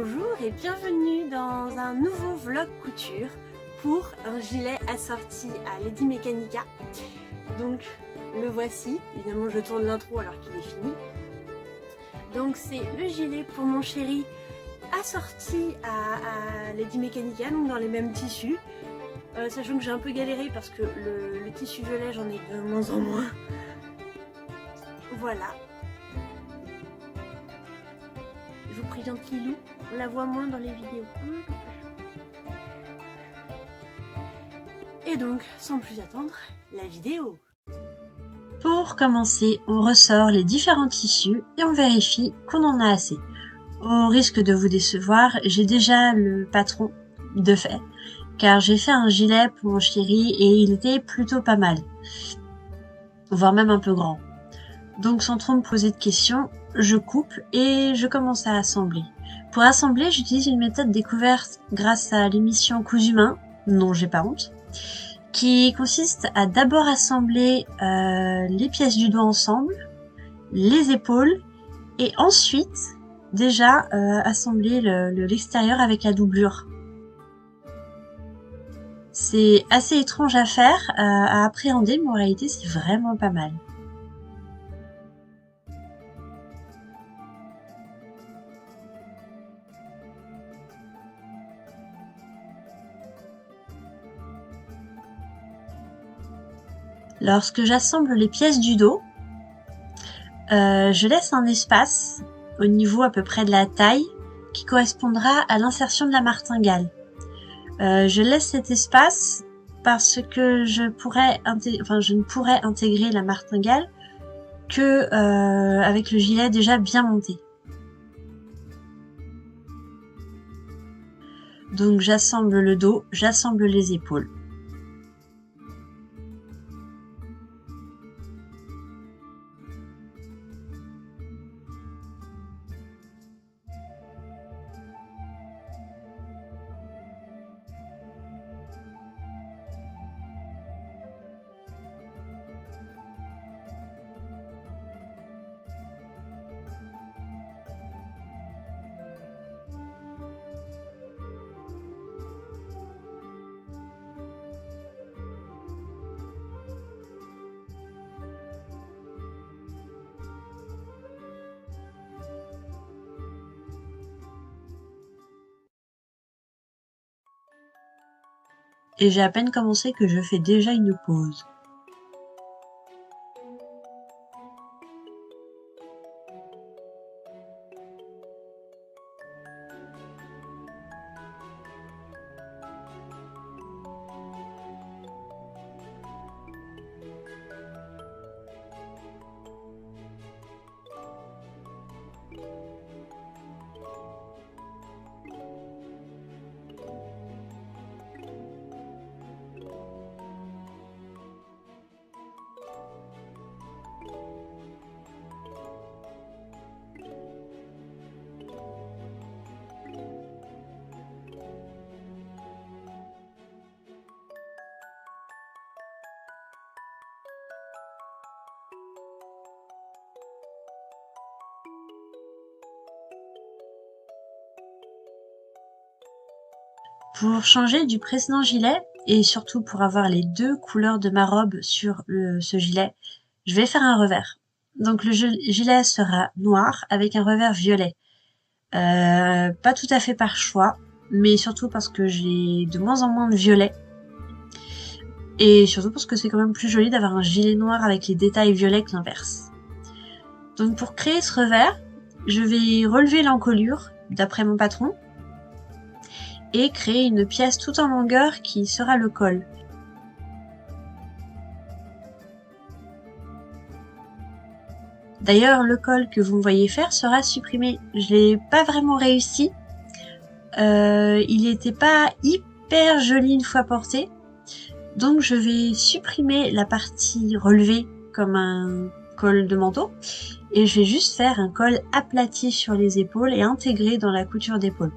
Bonjour et bienvenue dans un nouveau vlog couture pour un gilet assorti à Lady Mechanica. Donc le voici, évidemment je tourne l'intro alors qu'il est fini. Donc c'est le gilet pour mon chéri assorti à Lady Mechanica, donc dans les mêmes tissus. Sachant que j'ai un peu galéré parce que le tissu violet j'en ai de moins en moins. Voilà. Je vous prie gentillou, on la voit moins dans les vidéos. Et donc, sans plus attendre, la vidéo. Pour commencer, on ressort les différents tissus et on vérifie qu'on en a assez. Au risque de vous décevoir, j'ai déjà le patron de fait, car j'ai fait un gilet pour mon chéri et il était plutôt pas mal, voire même un peu grand. Donc sans trop me poser de questions, je coupe et je commence à assembler. Pour assembler, j'utilise une méthode découverte grâce à l'émission Cousu Main, non j'ai pas honte, qui consiste à d'abord assembler les pièces du dos ensemble, les épaules, et ensuite déjà assembler l'extérieur avec la doublure. C'est assez étrange à faire, à appréhender, mais en réalité c'est vraiment pas mal. Lorsque j'assemble les pièces du dos, je laisse un espace au niveau à peu près de la taille qui correspondra à l'insertion de la martingale. Je laisse cet espace parce que je ne pourrais intégrer la martingale que avec le gilet déjà bien monté. Donc j'assemble le dos, j'assemble les épaules. Et j'ai à peine commencé que je fais déjà une pause. Pour changer du précédent gilet, et surtout pour avoir les deux couleurs de ma robe sur ce gilet, je vais faire un revers. Donc le gilet sera noir avec un revers violet. Pas tout à fait par choix, mais surtout parce que j'ai de moins en moins de violet. Et surtout parce que c'est quand même plus joli d'avoir un gilet noir avec les détails violets que l'inverse. Donc pour créer ce revers, je vais relever l'encolure d'après mon patron et créer une pièce tout en longueur qui sera le col. D'ailleurs, le col que vous me voyez faire sera supprimé. Je l'ai pas vraiment réussi. Il était pas hyper joli une fois porté. Donc je vais supprimer la partie relevée comme un col de manteau. Et je vais juste faire un col aplati sur les épaules et intégré dans la couture d'épaule.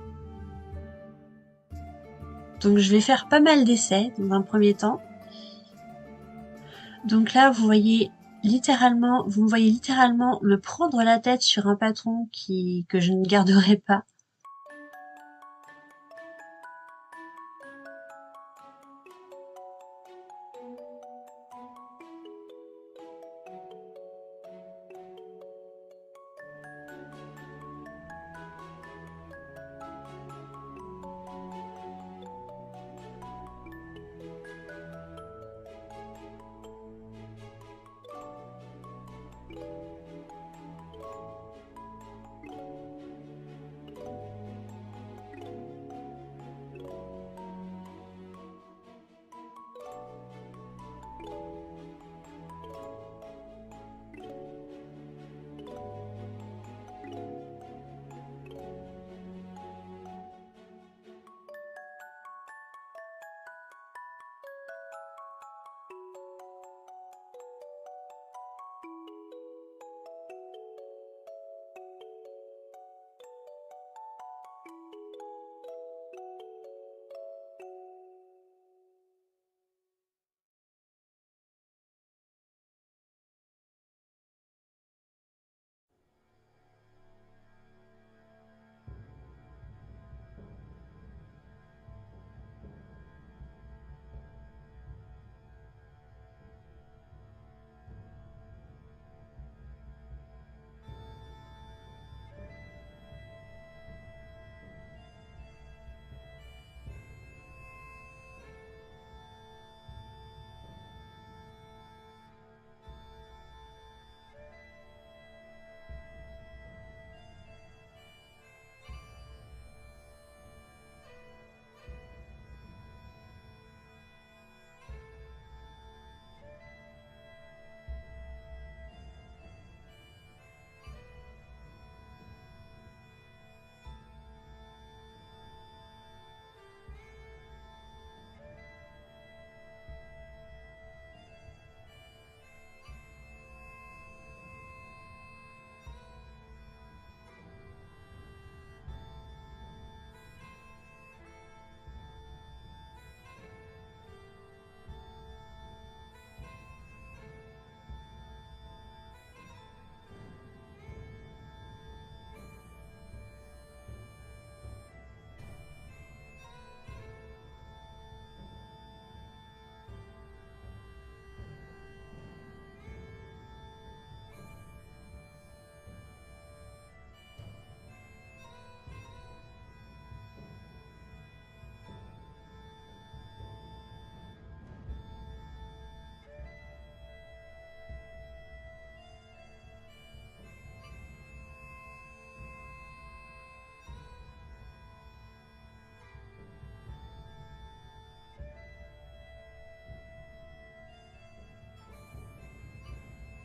Donc je vais faire pas mal d'essais dans un premier temps. Donc là vous me voyez littéralement me prendre la tête sur un patron que je ne garderai pas.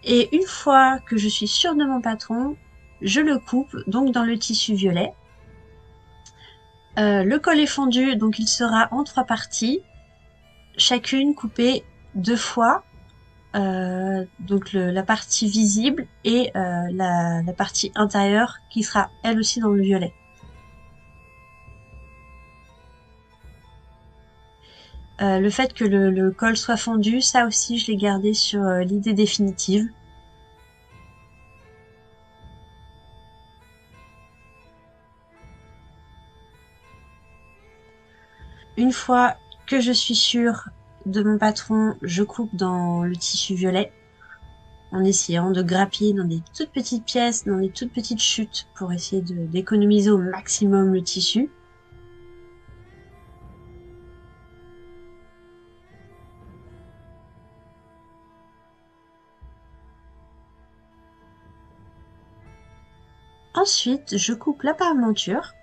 Et une fois que je suis sûre de mon patron, je le coupe donc dans le tissu violet. Le col est fondu, donc il sera en 3 parties, chacune coupée 2 fois. Donc la partie visible et la partie intérieure qui sera elle aussi dans le violet. Le fait que le col soit fondu, ça aussi je l'ai gardé sur l'idée définitive. Une fois que je suis sûre de mon patron, je coupe dans le tissu violet en essayant de grappiller dans des toutes petites pièces, dans des toutes petites chutes pour essayer d'économiser au maximum le tissu. Ensuite, je coupe la parmenture,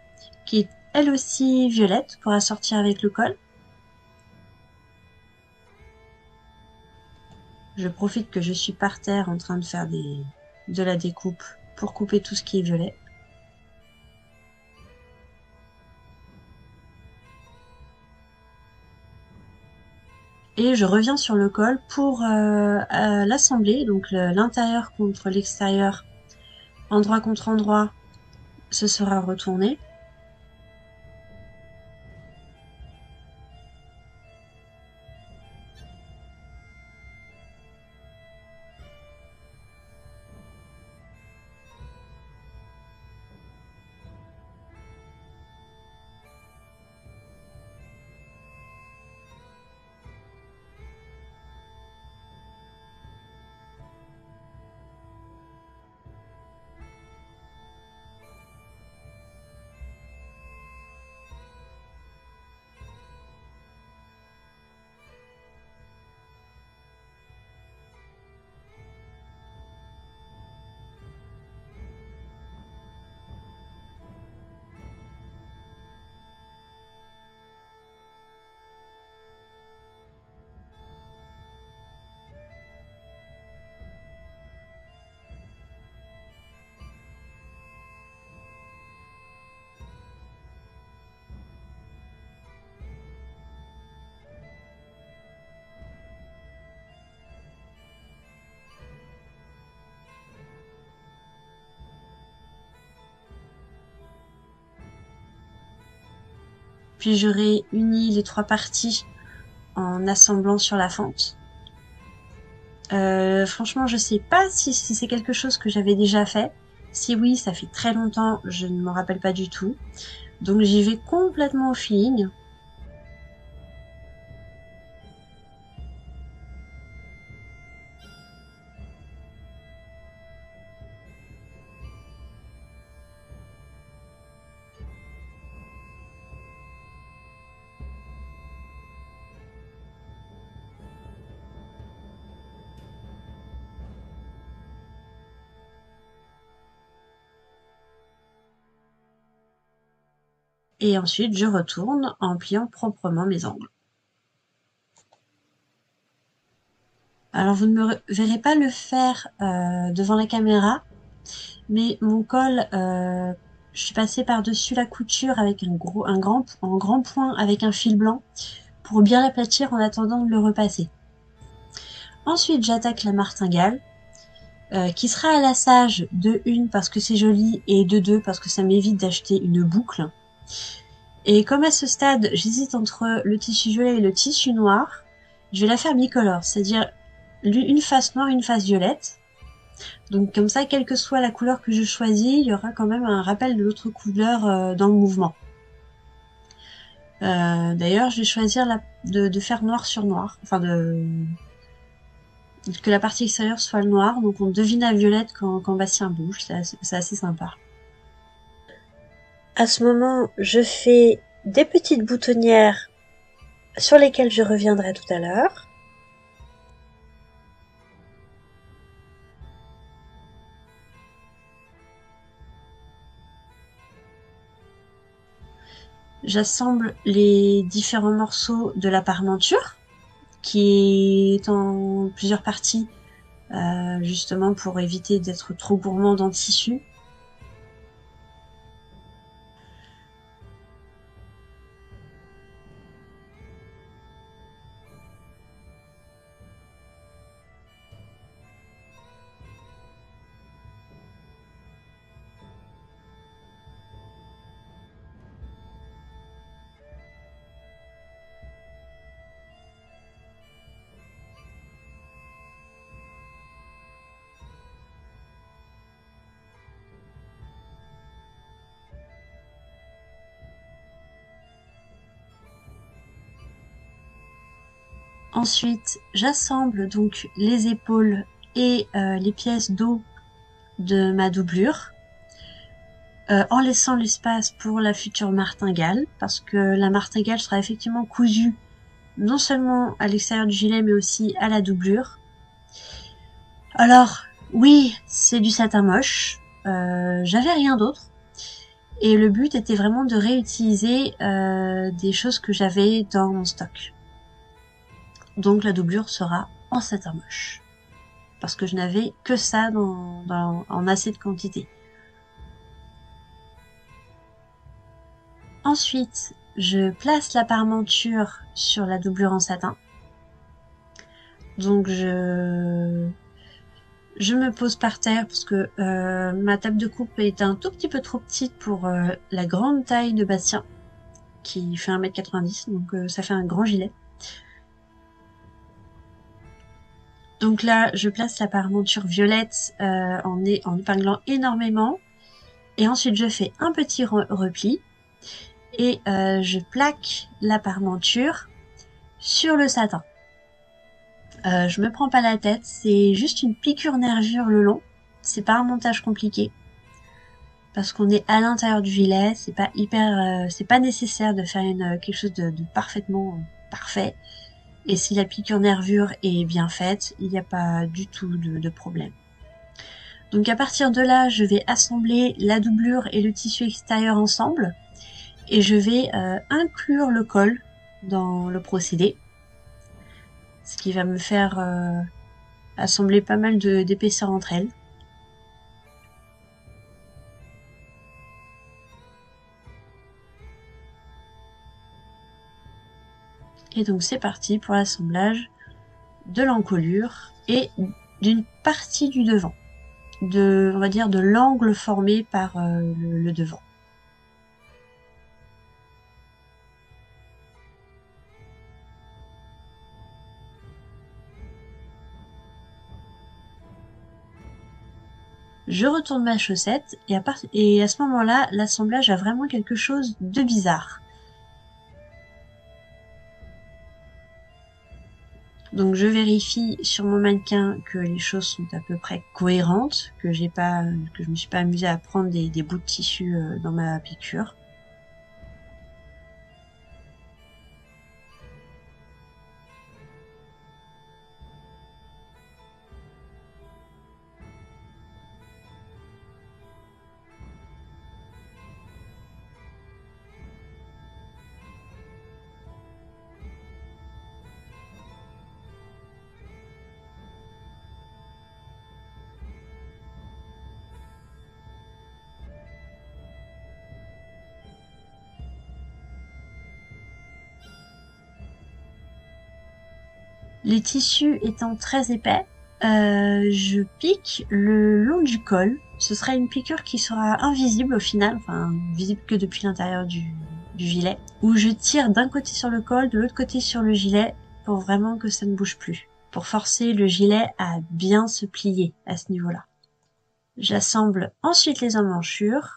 qui est elle aussi violette pour assortir avec le col. Je profite que je suis par terre en train de faire de la découpe pour couper tout ce qui est violet. Et je reviens sur le col pour l'assembler, donc l'intérieur contre l'extérieur, endroit contre endroit, ce sera retourné. Puis je réunis les 3 parties en assemblant sur la fente. Franchement, je sais pas si c'est quelque chose que j'avais déjà fait. Si oui, ça fait très longtemps, je ne m'en rappelle pas du tout. Donc j'y vais complètement au feeling. Et ensuite, je retourne en pliant proprement mes angles. Alors vous ne me verrez pas le faire devant la caméra, mais mon col, je suis passée par-dessus la couture avec un grand point avec un fil blanc pour bien l'aplatir en attendant de le repasser. Ensuite, j'attaque la martingale, qui sera à lassage de 1 parce que c'est joli et de 2 parce que ça m'évite d'acheter une boucle. Et comme à ce stade, j'hésite entre le tissu violet et le tissu noir, je vais la faire bicolore, c'est-à-dire une face noire, une face violette. Donc comme ça, quelle que soit la couleur que je choisis, il y aura quand même un rappel de l'autre couleur dans le mouvement. D'ailleurs, je vais choisir de faire noir sur noir, enfin que la partie extérieure soit le noir, donc on devine la violette quand Bastien bouge, c'est assez sympa. À ce moment, je fais des petites boutonnières sur lesquelles je reviendrai tout à l'heure. J'assemble les différents morceaux de la parmenture, qui est en plusieurs parties justement pour éviter d'être trop gourmande en tissu. Ensuite, j'assemble donc les épaules et les pièces d'eau de ma doublure, en laissant l'espace pour la future martingale, parce que la martingale sera effectivement cousue non seulement à l'extérieur du gilet, mais aussi à la doublure. Alors, oui, c'est du satin moche, j'avais rien d'autre, et le but était vraiment de réutiliser des choses que j'avais dans mon stock. Donc la doublure sera en satin moche, parce que je n'avais que ça en assez de quantité. Ensuite, je place la parmenture sur la doublure en satin. Donc je me pose par terre parce que ma table de coupe est un tout petit peu trop petite pour la grande taille de Bastien, qui fait 1m90, donc ça fait un grand gilet. Donc là, je place la parmenture violette en épinglant énormément. Et ensuite, je fais un petit repli. Et je plaque la parmenture sur le satin. Je me prends pas la tête, c'est juste une piqûre-nervure le long. C'est pas un montage compliqué. Parce qu'on est à l'intérieur du gilet, c'est pas nécessaire de faire quelque chose de parfaitement parfait. Et si la piqûre-nervure est bien faite, il n'y a pas du tout de problème. Donc à partir de là, je vais assembler la doublure et le tissu extérieur ensemble. Et je vais inclure le col dans le procédé. Ce qui va me faire assembler pas mal d'épaisseur entre elles. Et donc c'est parti pour l'assemblage de l'encolure et d'une partie du devant, on va dire de l'angle formé par le devant. Je retourne ma chaussette et à ce moment-là, l'assemblage a vraiment quelque chose de bizarre. Donc je vérifie sur mon mannequin que les choses sont à peu près cohérentes, que je me suis pas amusée à prendre des bouts de tissu dans ma piqûre. Les tissus étant très épais, je pique le long du col. Ce sera une piqûre qui sera invisible au final, enfin visible que depuis l'intérieur du gilet, où je tire d'un côté sur le col, de l'autre côté sur le gilet, pour vraiment que ça ne bouge plus, pour forcer le gilet à bien se plier à ce niveau-là. J'assemble ensuite les emmanchures.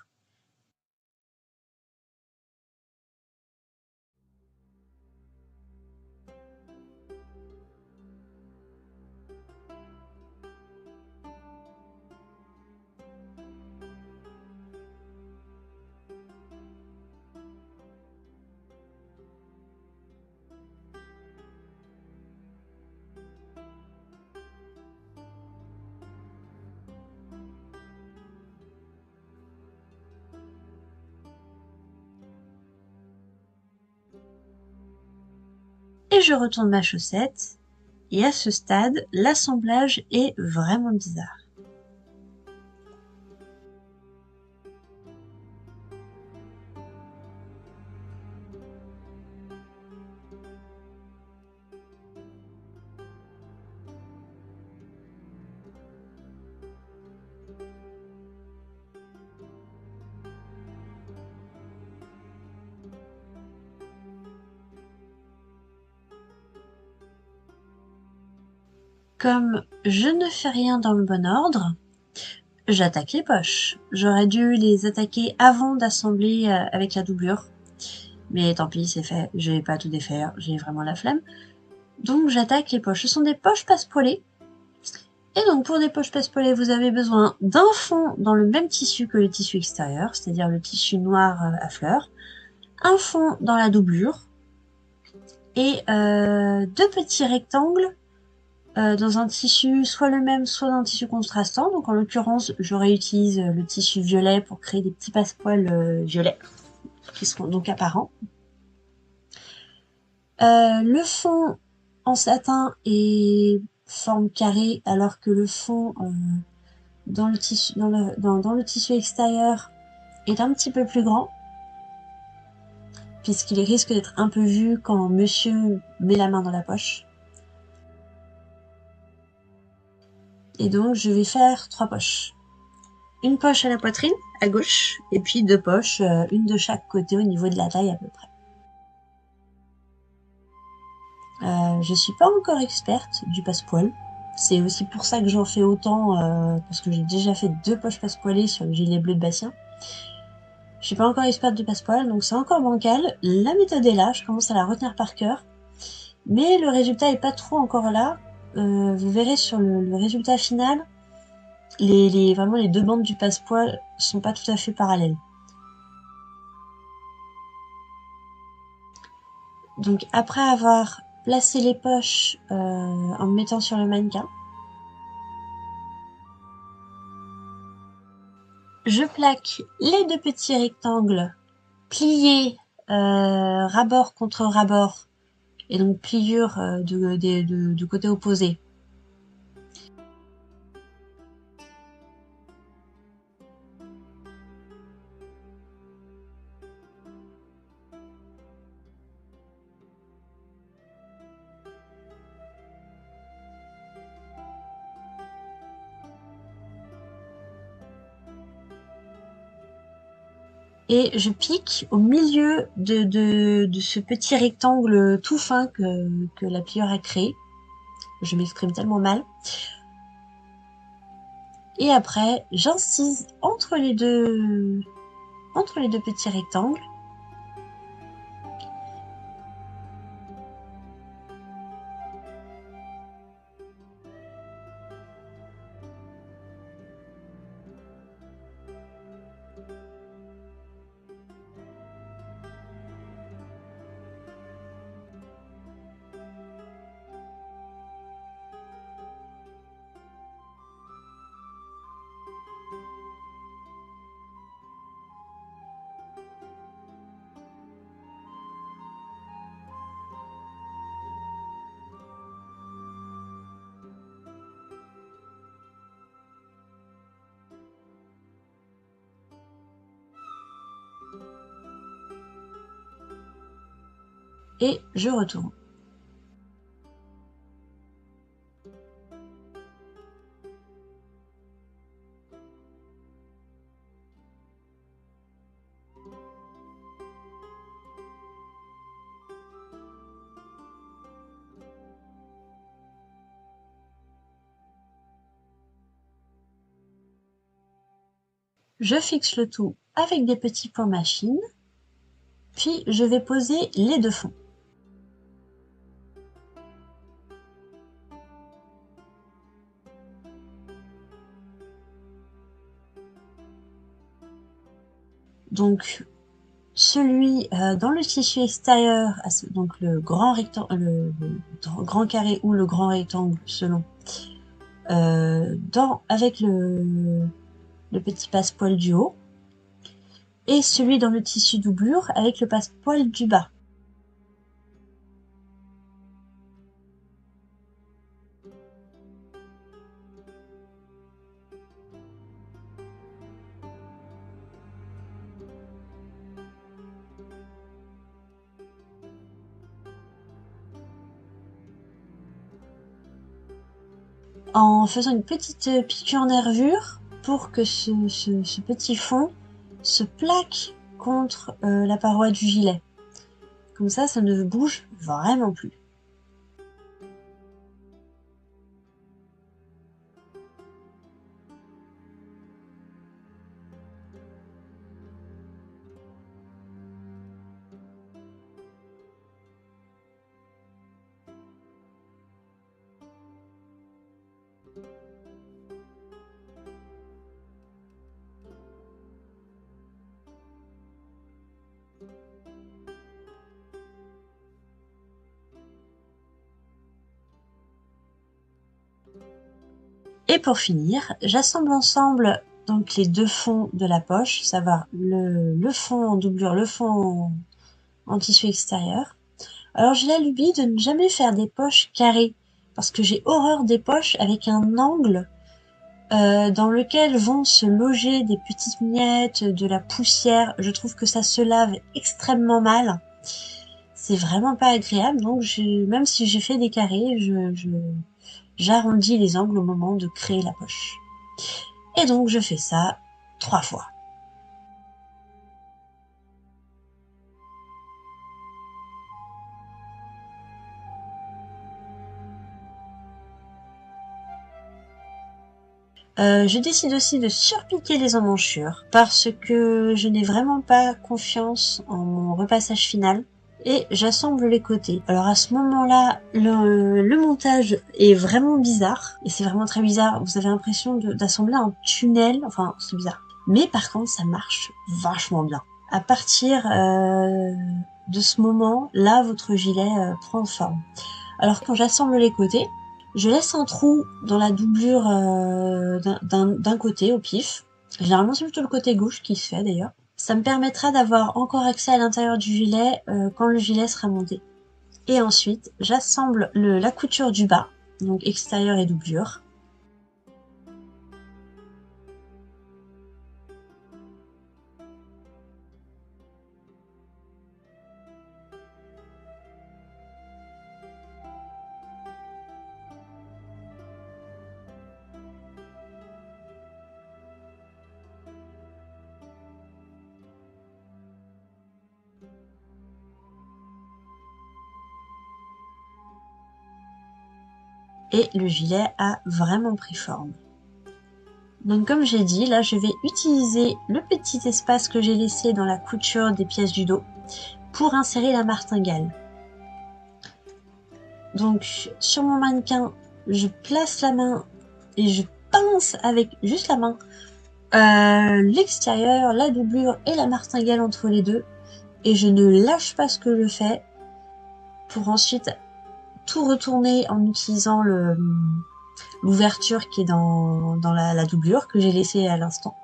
Et je retourne ma chaussette Et à ce stade, l'assemblage est vraiment bizarre. Comme je ne fais rien dans le bon ordre, j'attaque les poches. J'aurais dû les attaquer avant d'assembler avec la doublure. Mais tant pis, c'est fait. Je vais pas tout défaire. J'ai vraiment la flemme. Donc j'attaque les poches. Ce sont des poches passepoilées. Et donc pour des poches passepoilées, vous avez besoin d'un fond dans le même tissu que le tissu extérieur, c'est-à-dire le tissu noir à fleurs, un fond dans la doublure, et deux petits rectangles dans un tissu soit le même, soit dans un tissu contrastant. Donc en l'occurrence, je réutilise le tissu violet pour créer des petits passepoils violets, qui seront donc apparents. Le fond en satin est forme carrée, alors que le fond dans le tissu extérieur est un petit peu plus grand, puisqu'il risque d'être un peu vu quand monsieur met la main dans la poche. Et donc je vais faire 3 poches. Une poche à la poitrine, à gauche, et puis 2 poches, une de chaque côté au niveau de la taille à peu près. Je suis pas encore experte du passepoil. C'est aussi pour ça que j'en fais autant, parce que j'ai déjà fait 2 poches passepoilées sur le gilet bleu de Bastien. Je suis pas encore experte du passepoil, donc c'est encore bancal. La méthode est là, je commence à la retenir par cœur. Mais le résultat est pas trop encore là. Vous verrez sur le résultat final, vraiment les 2 bandes du passepoil sont pas tout à fait parallèles. Donc après avoir placé les poches en me mettant sur le mannequin, je plaque les 2 petits rectangles pliés ras-bord contre ras-bord, et donc pliure du côté opposé. Et je pique au milieu de ce petit rectangle tout fin que la pliure a créé. Je m'exprime tellement mal. Et après, j'incise entre les deux petits rectangles. Et je retourne. Je fixe le tout avec des petits points machine, puis je vais poser les 2 fonds. Donc celui dans le tissu extérieur, donc le grand rectangle, le grand carré ou le grand rectangle selon, avec le petit passepoil du haut, et celui dans le tissu doublure avec le passepoil du bas. en faisant une petite piqûre nervure pour que ce petit fond se plaque contre la paroi du gilet. Comme ça ne bouge vraiment plus. Et pour finir, j'assemble ensemble donc les deux fonds de la poche, savoir le fond en doublure, le fond en tissu extérieur. Alors j'ai la lubie de ne jamais faire des poches carrées, parce que j'ai horreur des poches avec un angle dans lequel vont se loger des petites miettes, de la poussière. Je trouve que ça se lave extrêmement mal. C'est vraiment pas agréable, donc même si j'ai fait des carrés, j'arrondis les angles au moment de créer la poche. Et donc je fais ça 3 fois. Je décide aussi de surpiquer les emmanchures parce que je n'ai vraiment pas confiance en mon repassage final et j'assemble les côtés. Alors à ce moment-là, le montage est vraiment bizarre et c'est vraiment très bizarre. Vous avez l'impression d'assembler un tunnel, enfin c'est bizarre. Mais par contre, ça marche vachement bien. À partir de ce moment-là, votre gilet prend forme. Alors quand j'assemble les côtés, je laisse un trou dans la doublure d'un côté au pif. Généralement c'est plutôt le côté gauche qui se fait d'ailleurs. Ça me permettra d'avoir encore accès à l'intérieur du gilet quand le gilet sera monté. Et ensuite j'assemble la couture du bas, donc extérieur et doublure. Et le gilet a vraiment pris forme. Donc comme j'ai dit, là je vais utiliser le petit espace que j'ai laissé dans la couture des pièces du dos pour insérer la martingale. Donc sur mon mannequin, je place la main et je pince avec juste la main l'extérieur, la doublure et la martingale entre les deux, et je ne lâche pas ce que je fais pour ensuite tout retourner en utilisant l'ouverture qui est dans la doublure que j'ai laissée à l'instant.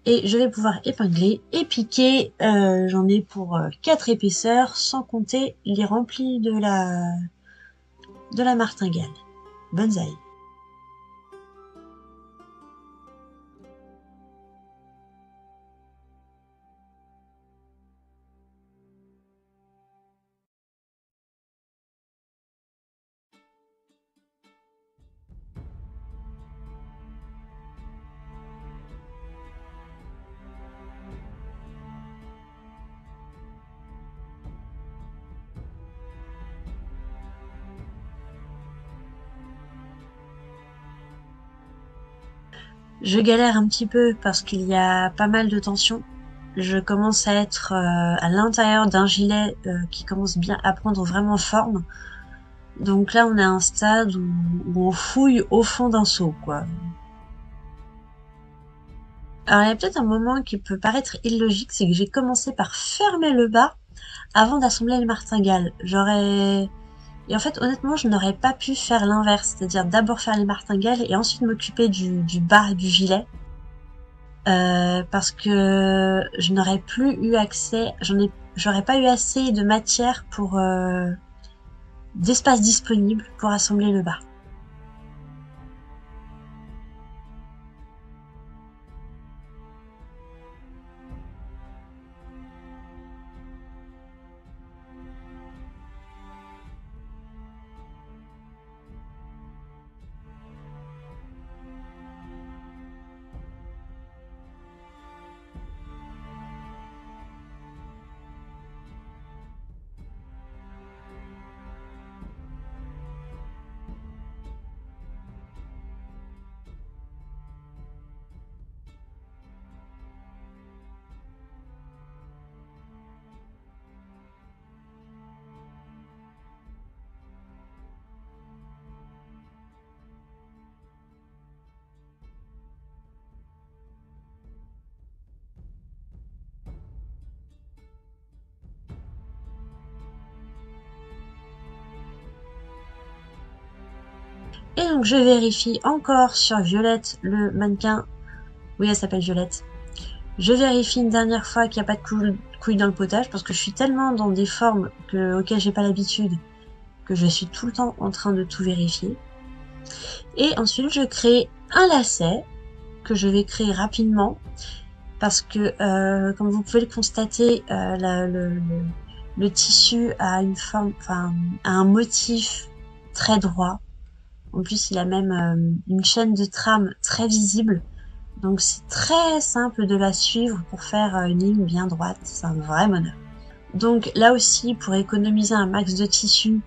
Et je vais pouvoir épingler et piquer. J'en ai pour 4 épaisseurs, sans compter les remplis de la martingale. Bonsaï. Je galère un petit peu parce qu'il y a pas mal de tension. Je commence à être à l'intérieur d'un gilet qui commence bien à prendre vraiment forme. Donc là, on est à un stade où on fouille au fond d'un seau, quoi. Alors il y a peut-être un moment qui peut paraître illogique, c'est que j'ai commencé par fermer le bas avant d'assembler les martingales. Et en fait, honnêtement, je n'aurais pas pu faire l'inverse, c'est-à-dire d'abord faire les martingales et ensuite m'occuper du bas du gilet. Parce que je n'aurais plus eu accès, j'aurais pas eu assez de matière pour d'espace disponible pour assembler le bas. Et donc je vérifie encore sur Violette, le mannequin. Oui, elle s'appelle Violette. Je vérifie une dernière fois qu'il n'y a pas de couilles dans le potage parce que je suis tellement dans des formes auxquelles j'ai pas l'habitude que je suis tout le temps en train de tout vérifier. Et ensuite je crée un lacet que je vais créer rapidement parce que comme vous pouvez le constater, le tissu a une forme, enfin a un motif très droit. En plus, il a même une chaîne de trame très visible. Donc c'est très simple de la suivre pour faire une ligne bien droite. C'est un vrai bonheur. Donc là aussi, pour économiser un max de tissu,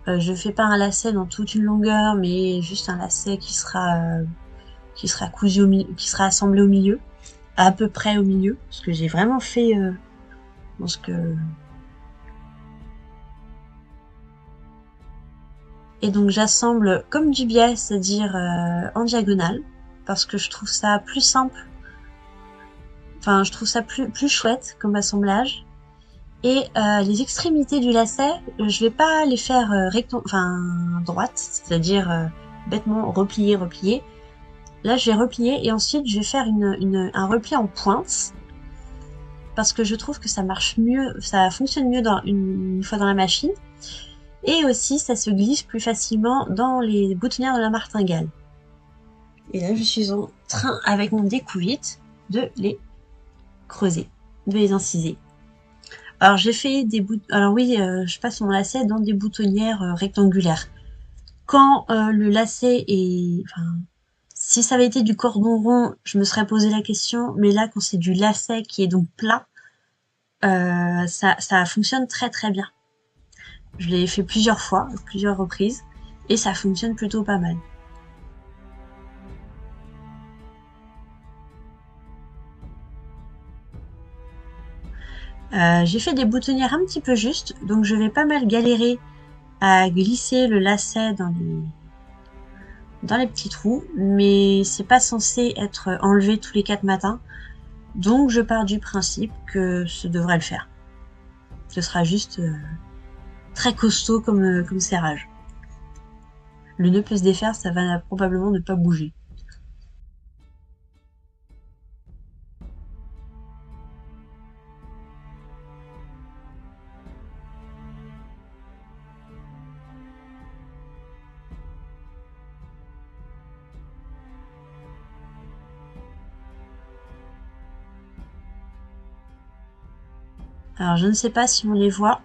je fais pas un lacet dans toute une longueur, mais juste un lacet qui sera cousu qui sera assemblé au milieu, à peu près au milieu, parce que j'ai vraiment fait dans ce que. Et donc j'assemble comme du biais, c'est-à-dire en diagonale, parce que je trouve ça plus simple. Enfin, je trouve ça plus chouette comme assemblage. Et les extrémités du lacet, je vais pas les faire droite, c'est-à-dire bêtement replier. Là, je vais replier et ensuite je vais faire un repli en pointe parce que je trouve que ça marche mieux, ça fonctionne mieux une fois dans la machine. Et aussi, ça se glisse plus facilement dans les boutonnières de la martingale. Et là, je suis en train, avec mon découvite, de les creuser, de les inciser. Alors, j'ai fait je passe mon lacet dans des boutonnières rectangulaires. Quand le lacet est... Enfin, si ça avait été du cordon rond, je me serais posé la question. Mais là, quand c'est du lacet qui est donc plat, ça fonctionne très très bien. Je l'ai fait plusieurs fois, plusieurs reprises, et ça fonctionne plutôt pas mal. J'ai fait des boutonnières un petit peu justes, donc je vais pas mal galérer à glisser le lacet dans les petits trous, mais c'est pas censé être enlevé tous les 4 matins, donc je pars du principe que ce devrait le faire. Ce sera juste très costaud comme serrage. Le nœud peut se défaire, ça va probablement ne pas bouger. Alors je ne sais pas si on les voit,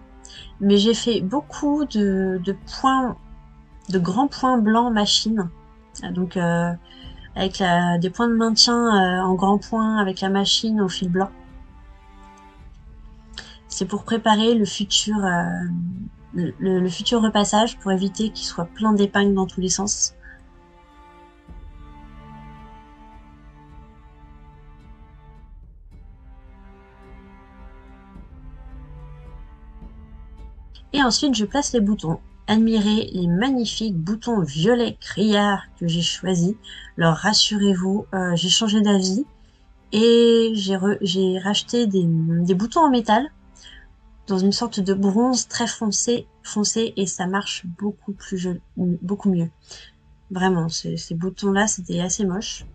mais j'ai fait beaucoup de points, de grands points blancs machine. Donc avec des points de maintien en grands points avec la machine au fil blanc. C'est pour préparer le futur repassage pour éviter qu'il soit plein d'épingles dans tous les sens. Et ensuite, je place les boutons. Admirez les magnifiques boutons violet criard que j'ai choisis. Alors rassurez-vous, j'ai changé d'avis et j'ai racheté des boutons en métal dans une sorte de bronze très foncé et ça marche beaucoup mieux. Vraiment, ces boutons-là, c'était assez moche.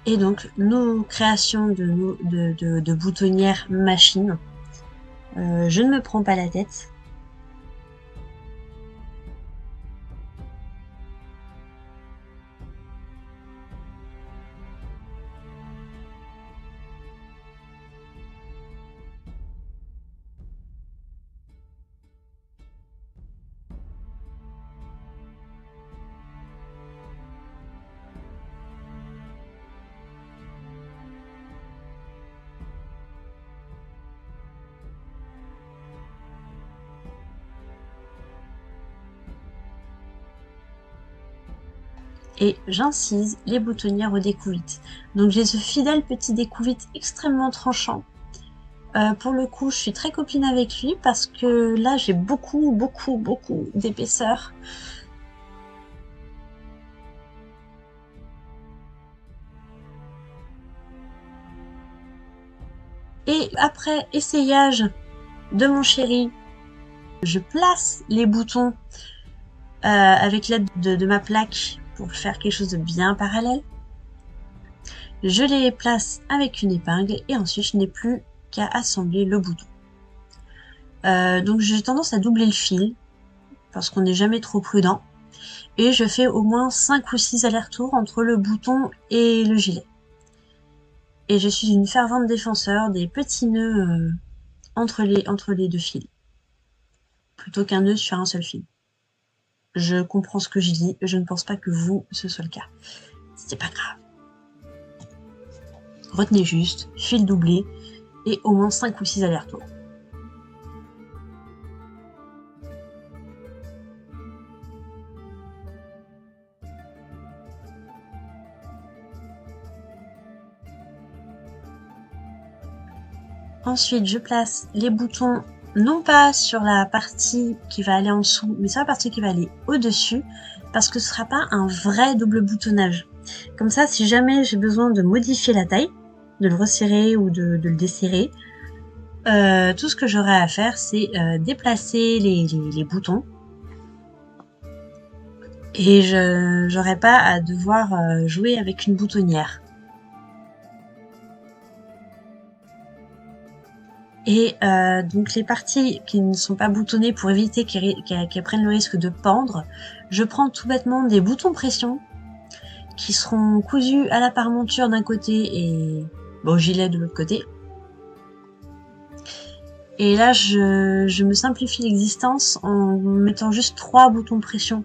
Et donc nos créations de boutonnières machine, je ne me prends pas la tête. Et j'incise les boutonnières au découvite. Donc j'ai ce fidèle petit découvite extrêmement tranchant. Pour le coup, je suis très copine avec lui parce que là j'ai beaucoup d'épaisseur. Et après essayage de mon chéri, je place les boutons avec l'aide de ma plaque pour faire quelque chose de bien parallèle. Je les place avec une épingle et ensuite je n'ai plus qu'à assembler le bouton. Donc j'ai tendance à doubler le fil parce qu'on n'est jamais trop prudent et je fais au moins 5 ou 6 allers-retours entre le bouton et le gilet. Et je suis une fervente défenseur des petits nœuds entre les deux fils plutôt qu'un nœud sur un seul fil. Je comprends ce que je dis, je ne pense pas que vous, ce soit le cas. C'est pas grave. Retenez juste, fil doublé, et au moins 5 ou 6 allers-retours. Ensuite, je place les boutons non pas sur la partie qui va aller en dessous, mais sur la partie qui va aller au-dessus, parce que ce sera pas un vrai double boutonnage. Comme ça, si jamais j'ai besoin de modifier la taille, de le resserrer ou de le desserrer, tout ce que j'aurai à faire, c'est déplacer les boutons. Et j'aurai pas à devoir jouer avec une boutonnière. Et donc les parties qui ne sont pas boutonnées pour éviter qu'elles prennent le risque de pendre, je prends tout bêtement des boutons pression qui seront cousus à la parmenture d'un côté et au gilet de l'autre côté. Et là je me simplifie l'existence en mettant juste 3 boutons pression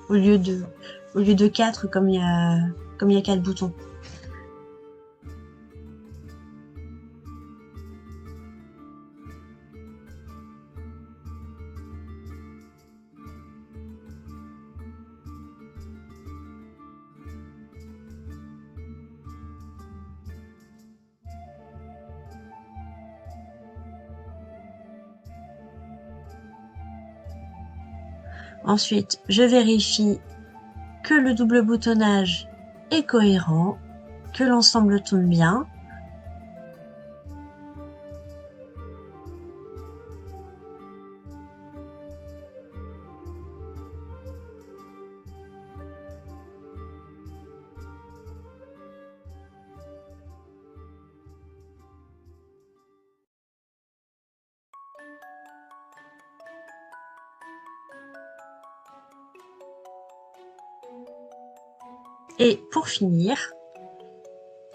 au lieu de 4 comme il y a 4 boutons. Ensuite, je vérifie que le double boutonnage est cohérent, que l'ensemble tourne bien. Et pour finir,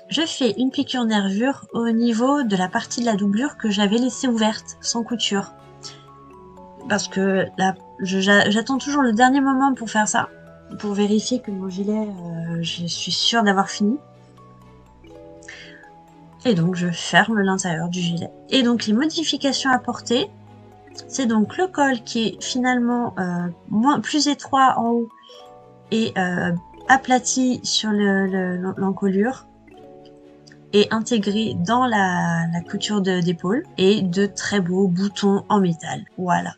je fais une piqûre nervure au niveau de la partie de la doublure que j'avais laissée ouverte, sans couture. Parce que là, j'attends toujours le dernier moment pour faire ça, pour vérifier que mon gilet, je suis sûre d'avoir fini. Et donc je ferme l'intérieur du gilet. Et donc les modifications apportées, c'est donc le col qui est finalement plus étroit en haut et aplati sur l'encolure et intégré dans la couture d'épaule et de très beaux boutons en métal. Voilà.